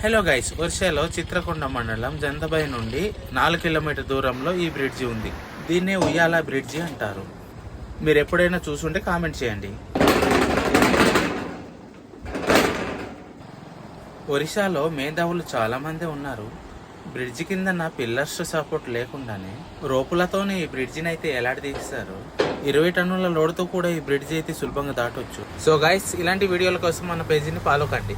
Hello guys, ఒరిస్సాలో చిత్రకొండ మండలం జంతబై నుండి 4 కిలోమీటర్ దూరంలో ఈ బ్రిడ్జి ఉంది. దీన్నే ఉయ్యాల బ్రిడ్జి అంటారు. మీరు ఎప్పుడైనా చూసుంటే కామెంట్ చేయండి. ఒరిస్సాలో మేధావులు చాలా మంది ఉన్నారు. బ్రిడ్జి కింద పిల్లర్స్ సపోర్ట్ లేకుండానే రోపులతోనే ఈ బ్రిడ్జిని అయితే ఎలాడదీస్తారు. 20 టన్నుల లోడుతో కూడా ఈ బ్రిడ్జి అయితే సులభంగా దాటొచ్చు. సో గైస్, ఇలాంటి వీడియోల కోసం మన పేజీని ఫాలో కండి.